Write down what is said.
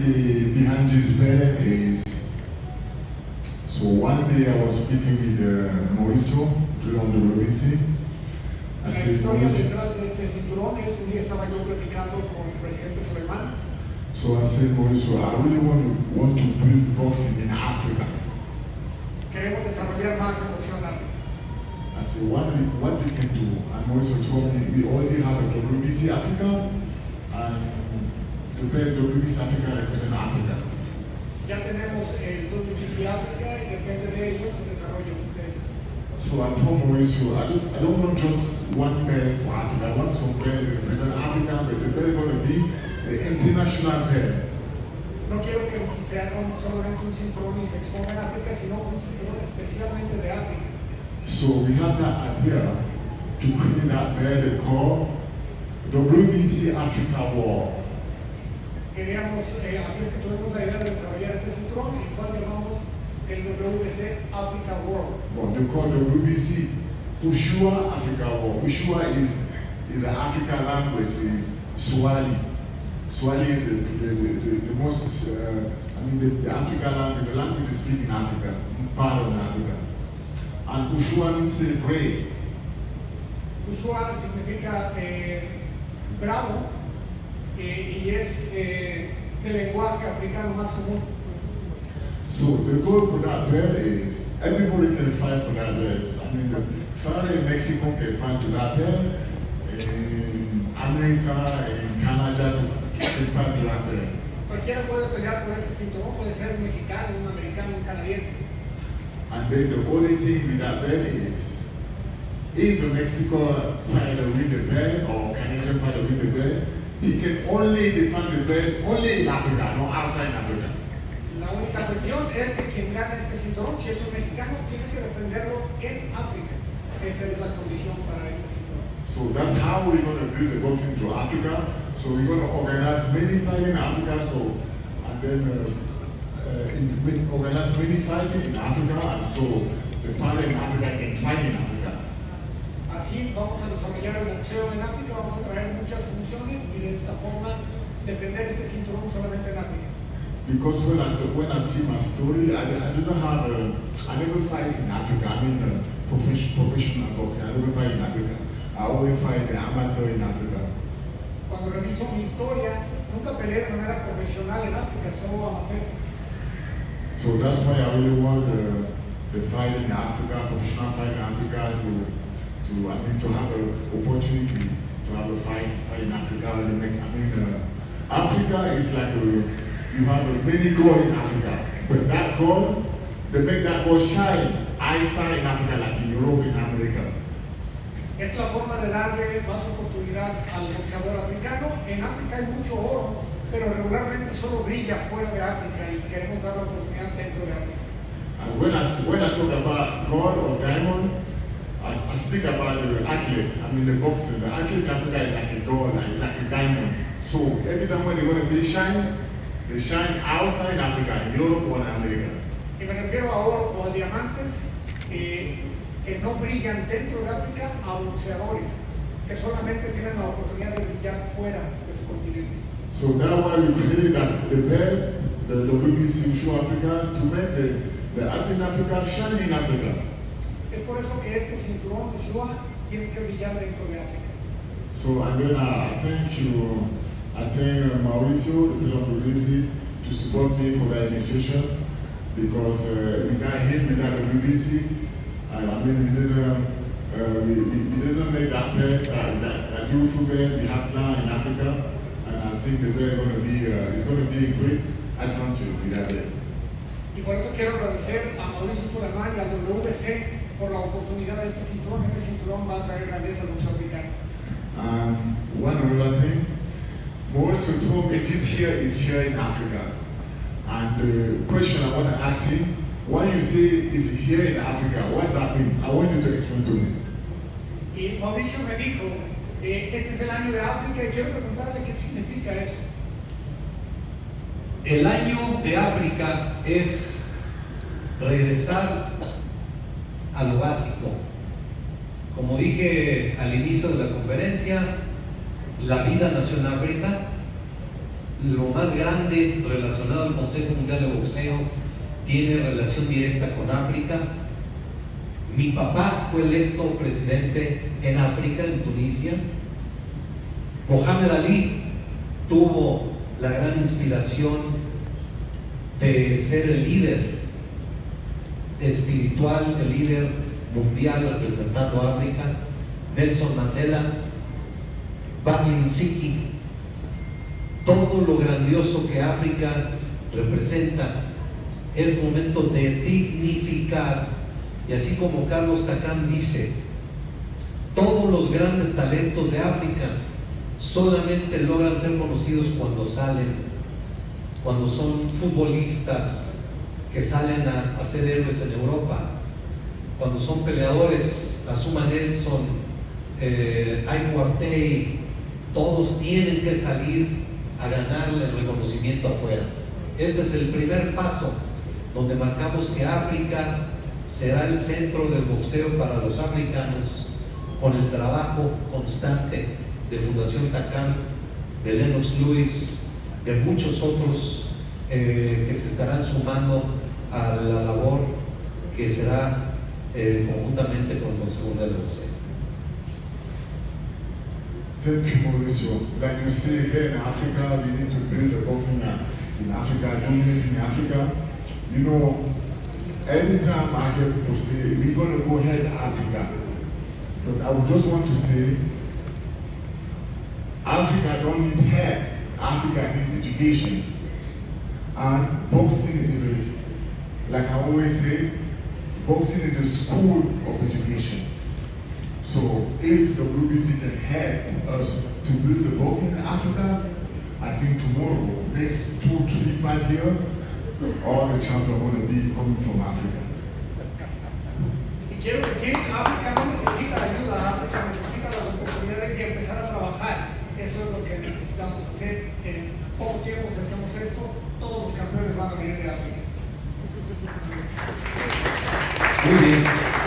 Behind this pair is, so one day I was speaking with Mauricio on the BBC. I La said, historia Mauricio, detrás de este cinturón es un día estaba yo platicando con el presidente Suleiman. so I said, Mauricio, I really want to build boxing in Africa. Queremos desarrollar más en boxeo en África. I said, what we can do? And Mauricio told me we already have a WBC Africa, and the pair WBC Africa represent Africa. Ya tenemos el WBC África y depende de ellos el desarrollo de esto. So I told Mauricio, I don't want just one pair for Africa. I want some pairs that represent Africa, but the pair is going to be the international pair. No quiero que se haga solamente un cinturón y se exponga en África, sino un cinturón especialmente de África. So we had that idea to create that pair they call WBC Africa War. Queríamos, así es que tuvimos la idea de desarrollar este cinturón, el cual llamamos el WBC Africa World. Well, they call the WBC Ushua Africa War. Ushua is an African language, is Swahili. Swahili is the most, the African language, the language they speak in Africa, part of Africa. And Ushua means say brave. Ushua significa bravo y es el lenguaje africano más común. So the goal for that pair is everybody can fight for that pair. I mean, the fighter in Mexico can fight to that pair, in America, in Canada can fight to that pair. Cualquiera puede pelear por este cinturón, puede ser un mexicano, un americano, un canadiense. And then the only thing with that belt is, if the Mexico fighter win the belt or Canadian fighter win the belt, he can only defend the belt only in Africa, not outside Africa. La única cuestión es que quien gana este cinturón, si es un mexicano, tiene que defenderlo en África. Esa es la condición para este cinturón. So that's how we're going to build the boxing to Africa. So we're going to organize many fights in Africa. So and then organize many fighting in Africa, and so the fighter in Africa can fight in Africa. Así vamos a desarrollar el boxeo en África, vamos a traer muchas funciones y de esta forma defender este cinturón solamente en África. Because when I see my story, I never fight in Africa. I mean, professional boxing. I never fight in Africa. I always fight the amateur in Africa. Cuando reviso mi historia, nunca peleé de manera profesional en África, solo amateur. So that's why I really want the fight in Africa, professional fight in Africa, to have an opportunity to have a fight in Africa. Africa is like you have a many goal in Africa, but that goal, they make that goal shine outside in Africa, like in Europe, in America. Es la forma de darle más oportunidad al boxeador africano. En África hay mucho oro, pero regularmente solo brilla fuera de África y queremos dar la oportunidad dentro de África. And when I talk about gold or diamond, I speak about the athlete. I mean the boxing. The athlete in Africa is like a gold, like a diamond. So every time when they want to be shine, they shine outside Africa, in Europe or in America. Y me refiero a oro o a diamantes que no brillan dentro de África, a boxeadores que solamente tienen la oportunidad de brillar fuera de su continente. So that's why we created that the belt, the WBC Show Africa, to make the athlete in Africa shine in Africa. Es por eso que este cinturón Ushua tiene que brillar dentro de África. So and then I thank Mauricio, the president of the WBC, to support me for that initiation, because without him, without the WBC, we didn't make that bed, that beautiful bed we have now in Africa, and I think the bed it's going to be a great advantage with that bed. Y por eso quiero agradecer a Mauricio Suleiman y al WBC por la oportunidad de este cinturón. Este cinturón va a traer grandeza al boxeo africano. One other thing, Mauricio told me this year is here in Africa, and the question I want to ask him, why you say is here in Africa, what does that mean? I want you to explain to me. Y Mauricio me dijo, este es el año de África y quiero preguntarle qué significa eso. El año de África es regresar a lo básico. Como dije al inicio de la conferencia, la vida nació en África, lo más grande relacionado al Consejo Mundial de Boxeo tiene relación directa con África. Mi papá fue electo presidente en África, en Tunisia. Mohamed Ali tuvo la gran inspiración de ser el líder espiritual, el líder mundial representando a África. Nelson Mandela, Batlin Siki, todo lo grandioso que África representa. Es momento de dignificar, y así como Carlos Takam dice, todos los grandes talentos de África solamente logran ser conocidos cuando salen, cuando son futbolistas que salen a ser héroes en Europa, cuando son peleadores, Azuma Nelson, Aiko Artey, todos tienen que salir a ganarle el reconocimiento afuera. Este es el primer paso donde marcamos que África será el centro del boxeo para los africanos, con el trabajo constante de Fundación Takam, de Lennox Lewis, de muchos otros que se estarán sumando a la labor que será conjuntamente con el Consejo Mundial de Boxeo. Thank you, Mauricio. Like you say, here in Africa, we need to build the boxing in Africa, dominating Africa. You know, every time I hear people say, we're going to go ahead Africa. But I would just want to say, Africa don't need help. Africa needs education. And boxing is, like I always say, boxing is a school of education. So if the WBC can help us to build the boxing in Africa, I think tomorrow, next 2, 3, 5 years, all the champions are going to be coming from Africa. Y quiero decir, África no necesita ayuda, África necesita las oportunidades de empezar a trabajar. Eso es lo que necesitamos hacer. En poco tiempo, si hacemos esto, todos los campeones van a venir de África. Muy bien.